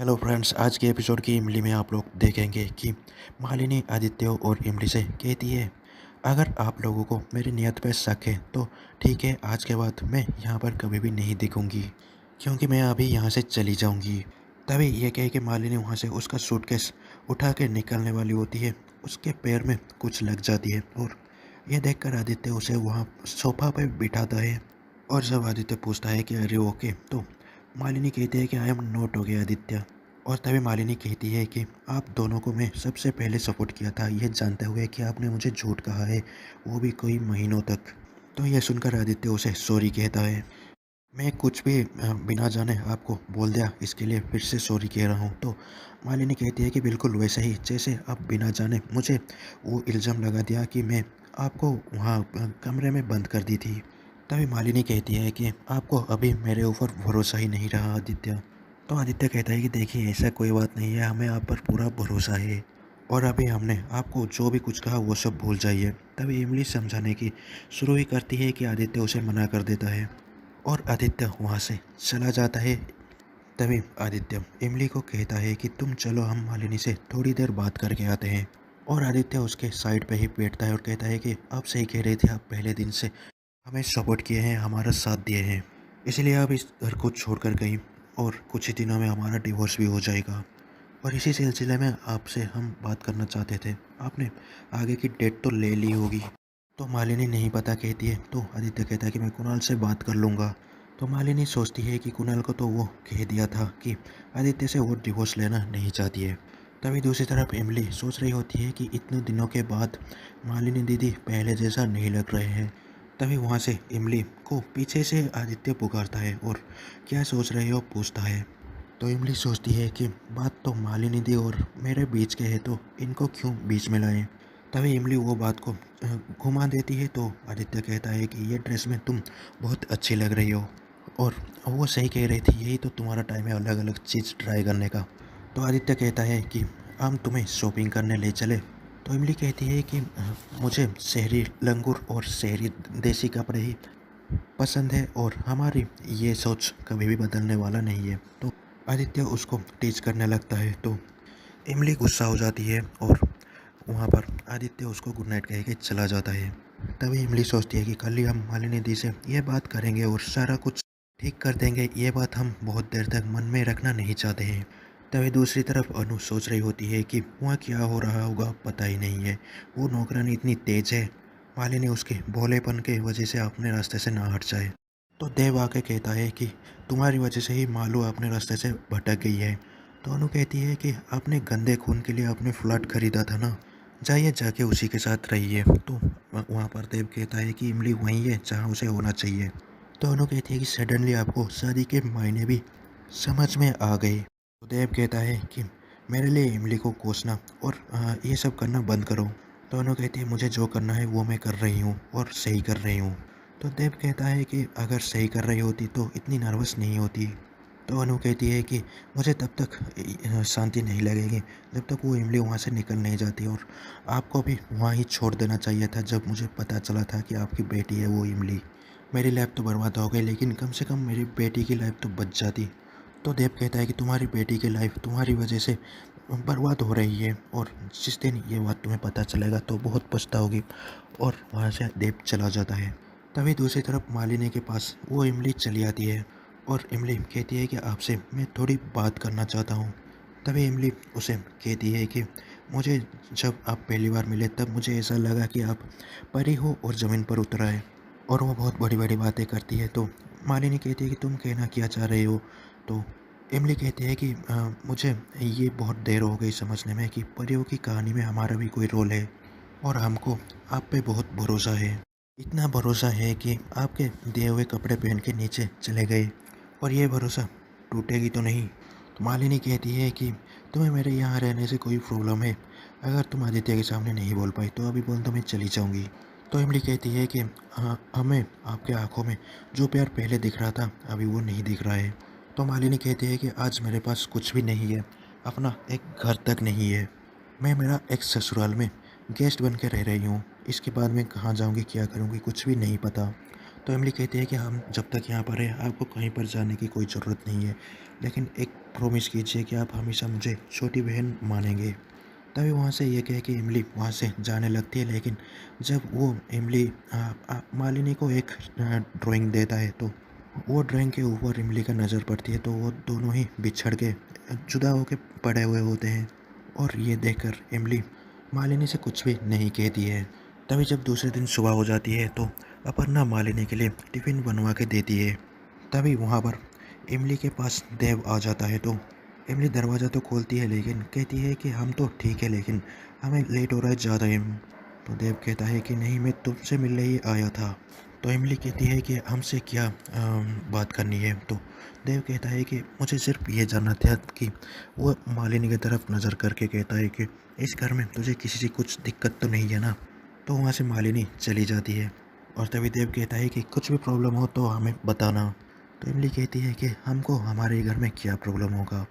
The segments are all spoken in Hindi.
हेलो फ्रेंड्स, आज के एपिसोड की इमली में आप लोग देखेंगे कि मालिनी आदित्य और इमली से कहती है, अगर आप लोगों को मेरी नियत पे शक है तो ठीक है, आज के बाद मैं यहाँ पर कभी भी नहीं दिखूंगी क्योंकि मैं अभी यहाँ से चली जाऊंगी। तभी ये कह के मालिनी वहाँ से उसका सूटकेस उठा के निकलने वाली होती है। उसके पैर में कुछ लग जाती है और यह देखकर आदित्य उसे वहाँ सोफा पे बिठाता है। और जब आदित्य पूछता है कि अरे ओके, तो मालिनी कहती है कि I am not okay Aditya. और तभी मालिनी कहती है कि आप दोनों को मैं सबसे पहले सपोर्ट किया था, यह जानते हुए कि आपने मुझे झूठ कहा है, वो भी कई महीनों तक। तो यह सुनकर आदित्य उसे सॉरी कहता है। मैं कुछ भी बिना जाने आपको बोल दिया, इसके लिए फिर से सॉरी कह रहा हूँ। तो मालिनी कहती है कि बिल्कुल वैसे ही जैसे आप बिना जाने मुझे वो इल्ज़ाम लगा दिया कि मैं आपको वहाँ कमरे में बंद कर दी थी। तभी मालिनी कहती है कि आपको अभी मेरे ऊपर भरोसा ही नहीं रहा आदित्य। तो आदित्य कहता है कि देखिए, ऐसा कोई बात नहीं है, हमें आप पर पूरा भरोसा है और अभी हमने आपको जो भी कुछ कहा वो सब भूल जाइए। तभी इमली समझाने की शुरू ही करती है कि आदित्य उसे मना कर देता है और आदित्य वहाँ से चला जाता है। तभी आदित्य इमली को कहता है कि तुम चलो, हम मालिनी से थोड़ी देर बात करके आते हैं। और आदित्य उसके साइड पे ही बैठता है और कहता है कि आप सही कह रहे थे, आप पहले दिन से हमें सपोर्ट किए हैं, हमारा साथ दिए हैं, इसलिए आप इस घर को छोड़कर गई और कुछ ही दिनों में हमारा डिवोर्स भी हो जाएगा। और इसी सिलसिले में आपसे हम बात करना चाहते थे। आपने आगे की डेट तो ले ली होगी। तो मालिनी नहीं पता कहती है। तो आदित्य कहता है कि मैं कुणाल से बात कर लूँगा। तो मालिनी सोचती है कि कुणाल को तो वो कह दिया था कि आदित्य से वो डिवोर्स लेना नहीं चाहती है। तभी दूसरी तरफ इमली सोच रही होती है कि इतने दिनों के बाद मालिनी दीदी पहले जैसा नहीं लग रहे हैं। तभी वहाँ से इमली को पीछे से आदित्य पुकारता है और क्या सोच रहे हो पूछता है। तो इमली सोचती है कि बात तो मालिनी दी और मेरे बीच के है, तो इनको क्यों बीच में लाएं। तभी इमली वो बात को घुमा देती है। तो आदित्य कहता है कि ये ड्रेस में तुम बहुत अच्छी लग रही हो। और वो सही कह रही थी, यही तो तुम्हारा टाइम है अलग अलग चीज़ ट्राई करने का। तो आदित्य कहता है कि हम तुम्हें शॉपिंग करने ले चले। तो इमली कहती है कि मुझे शहरी लंगूर और शहरी देसी कपड़े ही पसंद है और हमारी ये सोच कभी भी बदलने वाला नहीं है। तो आदित्य उसको टीच करने लगता है। तो इमली गुस्सा हो जाती है और वहाँ पर आदित्य उसको गुड नाइट कह के चला जाता है। तभी इमली सोचती है कि कल ही हम मालिनी दी से ये बात करेंगे और सारा कुछ ठीक कर देंगे। ये बात हम बहुत देर तक मन में रखना नहीं चाहते हैं। तभी दूसरी तरफ अनु सोच रही होती है कि वहाँ क्या हो रहा होगा पता ही नहीं है। वो नौकरानी इतनी तेज है, मालिनी उसके भोलेपन के वजह से अपने रास्ते से ना हट जाए। तो देव आके कहता है कि तुम्हारी वजह से ही मालू अपने रास्ते से भटक गई है। तो अनु कहती है कि आपने गंदे खून के लिए आपने फ्लैट खरीदा था ना, जाइए जाके उसी के साथ रहिए। तो वहाँ पर देव कहता है कि इमली वहीं है जहाँ उसे होना चाहिए। तो अनु कहती है कि सडनली आपको शादी के मायने भी समझ में आ गए। तो देव कहता है कि मेरे लिए इमली को कोसना और ये सब करना बंद करो। तो अनु कहती है मुझे जो करना है वो मैं कर रही हूँ और सही कर रही हूँ। तो देव कहता है कि अगर सही कर रही होती तो इतनी नर्वस नहीं होती। तो अनु कहती है कि मुझे तब तक शांति नहीं लगेगी जब तक वो इमली वहाँ से निकल नहीं जाती, और आपको भी वहाँ ही छोड़ देना चाहिए था जब मुझे पता चला था कि आपकी बेटी है वो इमली। मेरी लाइफ तो बर्बाद हो गई, लेकिन कम से कम मेरी बेटी की लाइफ तो बच जाती। तो देव कहता है कि तुम्हारी बेटी की लाइफ तुम्हारी वजह से बर्बाद हो रही है और जिस दिन ये बात तुम्हें पता चलेगा तो बहुत पछताओगी। और वहाँ से देव चला जाता है। तभी दूसरी तरफ मालिनी के पास वो इमली चली आती है और इमली कहती है कि आपसे मैं थोड़ी बात करना चाहता हूँ। तभी इमली उसे कहती है कि मुझे जब आप पहली बार मिले तब मुझे ऐसा लगा कि आप परी हो और ज़मीन पर उतर आए। और वो बहुत बड़ी बड़ी बातें करती है। तो मालिनी कहती है कि तुम कहना क्या चाह रहे हो। तो इमली कहती है कि मुझे ये बहुत देर हो गई समझने में कि परियों की कहानी में हमारा भी कोई रोल है और हमको आप पे बहुत भरोसा है। इतना भरोसा है कि आपके दिए हुए कपड़े पहन के नीचे चले गए, और ये भरोसा टूटेगी तो नहीं। तो मालिनी कहती है कि तुम्हें मेरे यहाँ रहने से कोई प्रॉब्लम है, अगर तुम आदित्य के सामने नहीं बोल पाई तो अभी बोल दो, मैं चली जाऊँगी। तो इमली कहती है कि हाँ, हमें आपके आंखों में जो प्यार पहले दिख रहा था अभी वो नहीं दिख रहा है। तो मालिनी कहती है कि आज मेरे पास कुछ भी नहीं है, अपना एक घर तक नहीं है, मैं मेरा एक ससुराल में गेस्ट बन के रह रही हूँ। इसके बाद मैं कहाँ जाऊँगी क्या करूँगी कुछ भी नहीं पता। तो इमली कहती है कि हम जब तक यहाँ पर हैं आपको कहीं पर जाने की कोई ज़रूरत नहीं है, लेकिन एक प्रॉमिस कीजिए कि आप हमेशा मुझे छोटी बहन मानेंगे। तभी वहाँ से ये कह के इमली वहाँ से जाने लगती है, लेकिन जब वो इमली मालिनी को एक ड्राइंग देता है, तो वो ड्राइंग के ऊपर इमली का नज़र पड़ती है, तो वो दोनों ही बिछड़ के जुदा होके पड़े हुए होते हैं। और ये देखकर इमली मालिनी से कुछ भी नहीं कहती है। तभी जब दूसरे दिन सुबह हो जाती है, तो अपर्णा मालिनी के लिए टिफ़िन बनवा के देती है। तभी वहाँ पर इमली के पास देव आ जाता है, तो इमली दरवाज़ा तो खोलती है, लेकिन कहती है कि हम तो ठीक है, लेकिन हमें लेट हो रहा है ज़्यादा ही। तो देव कहता है कि नहीं, मैं तुमसे मिलने ही आया था। तो इमली कहती है कि हमसे क्या बात करनी है। तो देव कहता है कि मुझे सिर्फ ये जानना था कि वो मालिनी की तरफ नज़र करके कहता है कि इस घर में तुझे किसी से कुछ दिक्कत तो नहीं है ना। तो वहाँ से मालिनी चली जाती है, और तभी देव कहता है कि कुछ भी प्रॉब्लम हो तो हमें बताना। तो इमली कहती है कि हमको हमारे घर में क्या प्रॉब्लम होगा।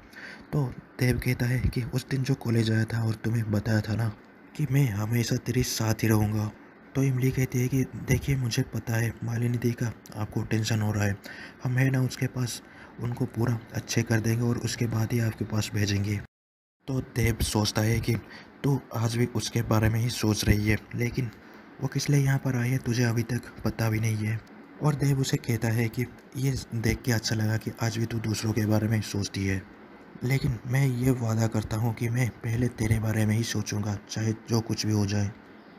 तो देव कहता है कि उस दिन जो कॉलेज आया था और तुम्हें बताया था ना कि मैं हमेशा तेरे साथ ही रहूँगा। तो इमली कहती है कि देखिए, मुझे पता है मालिनी दी का आपको टेंशन हो रहा है, हम है ना उसके पास, उनको पूरा अच्छे कर देंगे और उसके बाद ही आपके पास भेजेंगे। तो देव सोचता है कि तू आज भी उसके बारे में ही सोच रही है, लेकिन वो किस लिए यहाँ पर आई है तुझे अभी तक पता भी नहीं है। और देव उसे कहता है कि ये देख के अच्छा लगा कि आज भी तू दूसरों के बारे में सोचती है, लेकिन मैं ये वादा करता हूँ कि मैं पहले तेरे बारे में ही सोचूंगा, चाहे जो कुछ भी हो जाए।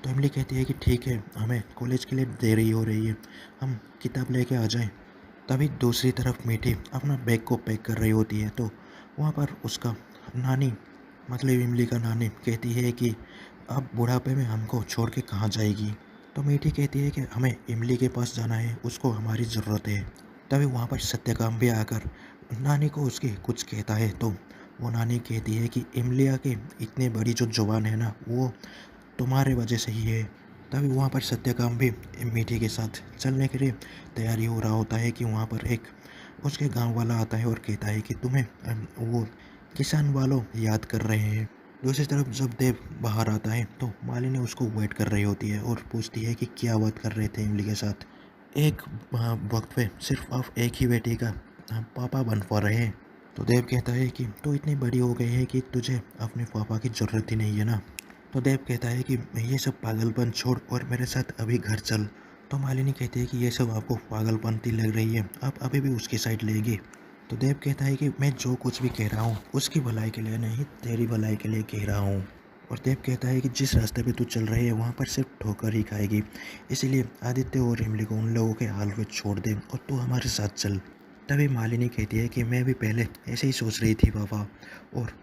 तो इमली कहती है कि ठीक है, हमें कॉलेज के लिए देरी हो रही है, हम किताब लेके आ जाएं। तभी दूसरी तरफ मीठी अपना बैग को पैक कर रही होती है, तो वहाँ पर उसका नानी, मतलब इमली का नानी, कहती है कि अब बुढ़ापे में हमको छोड़ के कहाँ जाएगी। तो मीठी कहती है कि हमें इमली के पास जाना है, उसको हमारी ज़रूरत है। तभी वहाँ पर सत्यकाम भी आकर नानी को उसकी कुछ कहता है, तो वो नानी कहती है कि इमलिया के इतनी बड़ी जो जुबान है ना, वो तुम्हारे वजह से ही है। तभी वहाँ पर सत्यकाम भी मीठी के साथ चलने के लिए तैयारी हो रहा होता है कि वहाँ पर एक उसके गांव वाला आता है और कहता है कि तुम्हें वो किसान वालों याद कर रहे हैं। दूसरी तरफ जब देव बाहर आता है, तो मालिनी उसको वेट कर रही होती है और पूछती है कि क्या बात कर रहे थे इमली के साथ। एक वक्त पे सिर्फ आप एक ही बेटी का पापा बन पा रहे हैं। तो देव कहता है कि तू इतनी बड़ी हो गई है कि तुझे अपने पापा की ज़रूरत ही नहीं है ना। तो देव कहता है कि ये सब पागलपन छोड़ और मेरे साथ अभी घर चल। तो मालिनी कहती है कि ये सब आपको पागलपंती लग रही है, आप अभी भी उसकी साइड लेंगे। तो देव कहता है कि मैं जो कुछ भी कह रहा हूँ उसकी भलाई के लिए नहीं, तेरी भलाई के लिए कह रहा हूँ। और देव कहता है कि जिस रास्ते पे तू चल रही है वहाँ पर सिर्फ ठोकर ही खाएगी, इसीलिए आदित्य और इमली को उन लोगों के हाल पे छोड़ दे और तू हमारे साथ चल। तभी मालिनी कहती है कि मैं भी पहले ऐसे ही सोच रही थी पापा, और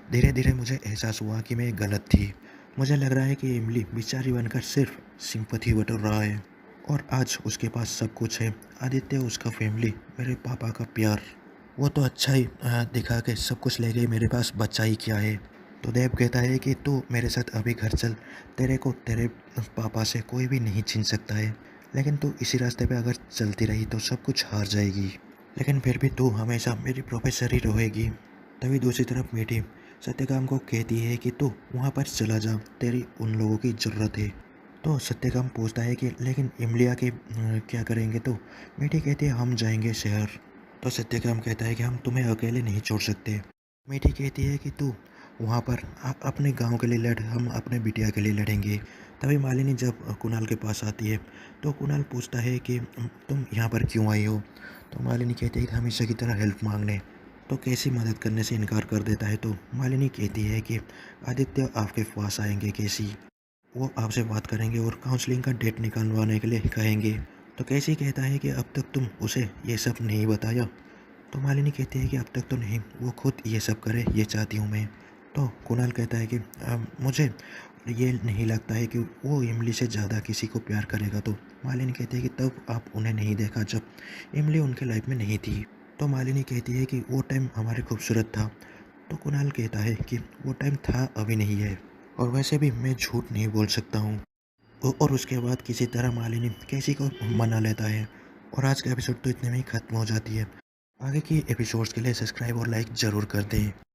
धीरे धीरे मुझे एहसास हुआ कि मैं गलत थी। मुझे लग रहा है कि इमली बेचारी बनकर सिर्फ सिंपथी बटोर रहा है, और आज उसके पास सब कुछ है, आदित्य, उसका फैमिली, मेरे पापा का प्यार। वो तो अच्छा ही दिखा के सब कुछ ले गई, मेरे पास बच्चा ही क्या है। तो देव कहता है कि तू मेरे साथ अभी घर चल, तेरे को तेरे पापा से कोई भी नहीं छीन सकता है, लेकिन तू इसी रास्ते पे अगर चलती रही तो सब कुछ हार जाएगी, लेकिन फिर भी तू हमेशा मेरी प्रोफेसर ही रहेगी। तभी दूसरी तरफ मीठी सत्यकाम को कहती है कि तू वहाँ पर चला जा, तेरी उन लोगों की ज़रूरत है। तो सत्यकाम पूछता है कि लेकिन इमलिया के क्या करेंगे। तो मीठी कहती है हम जाएंगे शहर। तो सत्यकाम कहता है कि हम तुम्हें अकेले नहीं छोड़ सकते। मीठी कहती है कि तू वहाँ पर अपने गांव के लिए लड़, हम अपने बिटिया के लिए लड़ेंगे। तभी मालिनी जब कुणाल के पास आती है, तो कुणाल पूछता है कि तुम यहाँ पर क्यों आई हो। तो मालिनी कहती है कि हमेशा की तरह हेल्प मांगने। तो कैसी मदद करने से इनकार कर देता है। तो मालिनी कहती है कि आदित्य आपके पास आएंगे, कैसी वो आपसे बात करेंगे और काउंसलिंग का डेट निकलवाने के लिए कहेंगे। तो कैसी कहता है कि अब तक तुम उसे ये सब नहीं बताया। तो मालिनी कहती है कि अब तक तो नहीं, वो खुद ये सब करे ये चाहती हूँ मैं। तो कुणाल कहता है कि मुझे ये नहीं लगता है कि वो इमली से ज़्यादा किसी को प्यार करेगा। तो मालिनी कहती है कि तब आप उन्हें नहीं देखा जब इमली उनके लाइफ में नहीं थी। तो मालिनी कहती है कि वो टाइम हमारे खूबसूरत था। तो कुणाल कहता है कि वो टाइम था, अभी नहीं है, और वैसे भी मैं झूठ नहीं बोल सकता हूँ। और उसके बाद किसी तरह मालिनी कैसी को मना लेता है, और आज का एपिसोड तो इतने में ही ख़त्म हो जाती है। आगे की एपिसोड्स के लिए सब्सक्राइब और लाइक ज़रूर कर दें।